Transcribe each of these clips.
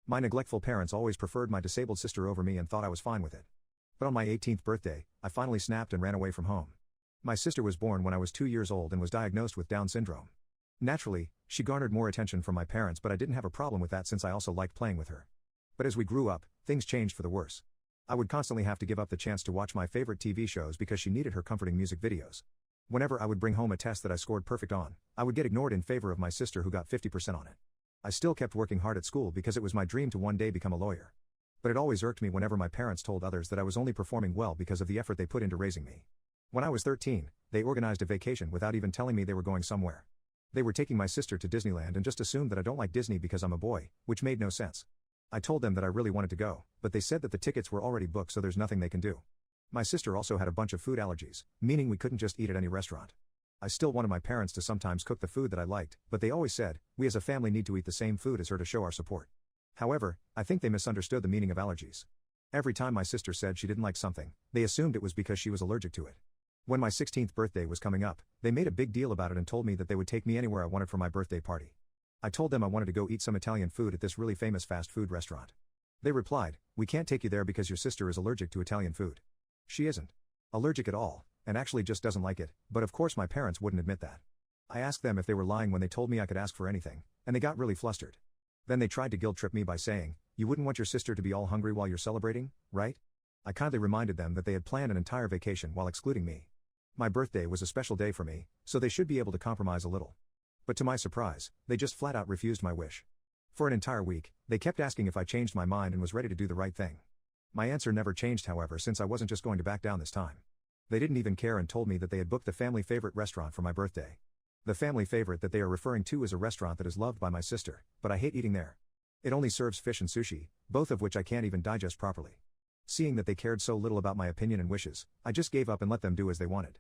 My neglectful parents always preferred my disabled sister over me and thought I was fine with it. But on my 18th birthday, I finally snapped and ran away from home. My sister was born when I was 2 years old and was diagnosed with Down syndrome. Naturally, she garnered more attention from my parents, but I didn't have a problem with that since I also liked playing with her. But as we grew up, things changed for the worse. I would constantly have to give up the chance to watch my favorite TV shows because she needed her comforting music videos. Whenever I would bring home a test that I scored perfect on, I would get ignored in favor of my sister who got 50% on it. I still kept working hard at school because it was my dream to one day become a lawyer. But it always irked me whenever my parents told others that I was only performing well because of the effort they put into raising me. When I was 13, they organized a vacation without even telling me they were going somewhere. They were taking my sister to Disneyland and just assumed that I don't like Disney because I'm a boy, which made no sense. I told them that I really wanted to go, but they said that the tickets were already booked, so there's nothing they can do. My sister also had a bunch of food allergies, meaning we couldn't just eat at any restaurant. I still wanted my parents to sometimes cook the food that I liked, but they always said, we as a family need to eat the same food as her to show our support. However, I think they misunderstood the meaning of allergies. Every time my sister said she didn't like something, they assumed it was because she was allergic to it. When my 16th birthday was coming up, they made a big deal about it and told me that they would take me anywhere I wanted for my birthday party. I told them I wanted to go eat some Italian food at this really famous fast food restaurant. They replied, we can't take you there because your sister is allergic to Italian food. She isn't allergic at all, and actually just doesn't like it, but of course my parents wouldn't admit that. I asked them if they were lying when they told me I could ask for anything, and they got really flustered. Then they tried to guilt trip me by saying, you wouldn't want your sister to be all hungry while you're celebrating, right? I kindly reminded them that they had planned an entire vacation while excluding me. My birthday was a special day for me, so they should be able to compromise a little. But to my surprise, they just flat out refused my wish. For an entire week, they kept asking if I changed my mind and was ready to do the right thing. My answer never changed, however, since I wasn't just going to back down this time. They didn't even care and told me that they had booked the family favorite restaurant for my birthday. The family favorite that they are referring to is a restaurant that is loved by my sister, but I hate eating there. It only serves fish and sushi, both of which I can't even digest properly. Seeing that they cared so little about my opinion and wishes, I just gave up and let them do as they wanted.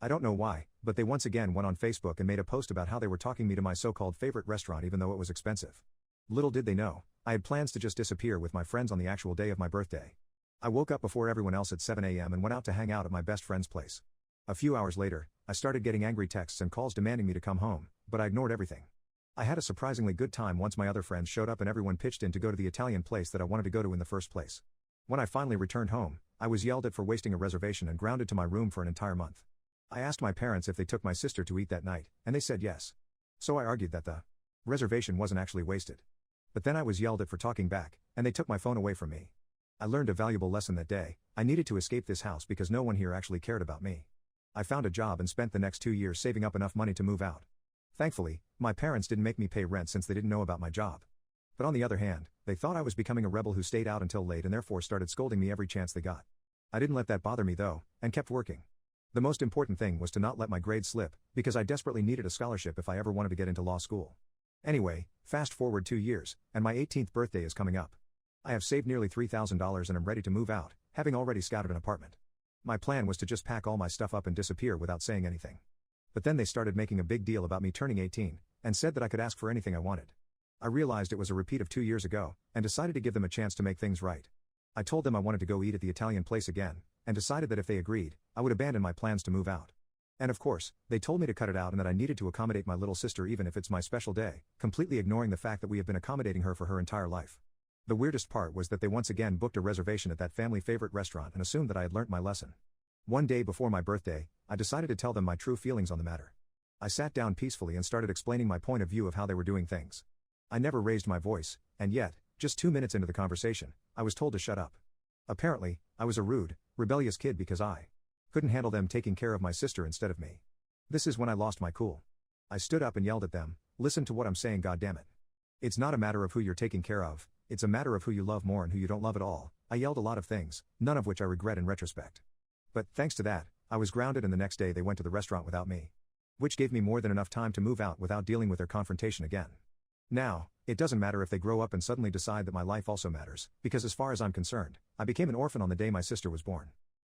I don't know why, but they once again went on Facebook and made a post about how they were talking me to my so-called favorite restaurant even though it was expensive. Little did they know, I had plans to just disappear with my friends on the actual day of my birthday. I woke up before everyone else at 7 a.m. and went out to hang out at my best friend's place. A few hours later, I started getting angry texts and calls demanding me to come home, but I ignored everything. I had a surprisingly good time once my other friends showed up and everyone pitched in to go to the Italian place that I wanted to go to in the first place. When I finally returned home, I was yelled at for wasting a reservation and grounded to my room for an entire month. I asked my parents if they took my sister to eat that night, and they said yes. So I argued that the reservation wasn't actually wasted. But then I was yelled at for talking back, and they took my phone away from me. I learned a valuable lesson that day. I needed to escape this house because no one here actually cared about me. I found a job and spent the next 2 years saving up enough money to move out. Thankfully, my parents didn't make me pay rent since they didn't know about my job. But on the other hand, they thought I was becoming a rebel who stayed out until late and therefore started scolding me every chance they got. I didn't let that bother me though, and kept working. The most important thing was to not let my grades slip, because I desperately needed a scholarship if I ever wanted to get into law school. Anyway, fast forward 2 years, and my 18th birthday is coming up. I have saved nearly $3,000 and am ready to move out, having already scouted an apartment. My plan was to just pack all my stuff up and disappear without saying anything. But then they started making a big deal about me turning 18, and said that I could ask for anything I wanted. I realized it was a repeat of 2 years ago, and decided to give them a chance to make things right. I told them I wanted to go eat at the Italian place again, and decided that if they agreed, I would abandon my plans to move out. And of course, they told me to cut it out and that I needed to accommodate my little sister even if it's my special day, completely ignoring the fact that we have been accommodating her for her entire life. The weirdest part was that they once again booked a reservation at that family favorite restaurant and assumed that I had learnt my lesson. One day before my birthday, I decided to tell them my true feelings on the matter. I sat down peacefully and started explaining my point of view of how they were doing things. I never raised my voice, and yet, just 2 minutes into the conversation, I was told to shut up. Apparently, I was a rude, rebellious kid because I couldn't handle them taking care of my sister instead of me. This is when I lost my cool. I stood up and yelled at them, listen to what I'm saying, goddammit. It's not a matter of who you're taking care of, it's a matter of who you love more and who you don't love at all. I yelled a lot of things, none of which I regret in retrospect. But, thanks to that, I was grounded and the next day they went to the restaurant without me. Which gave me more than enough time to move out without dealing with their confrontation again. Now, it doesn't matter if they grow up and suddenly decide that my life also matters, because as far as I'm concerned, I became an orphan on the day my sister was born.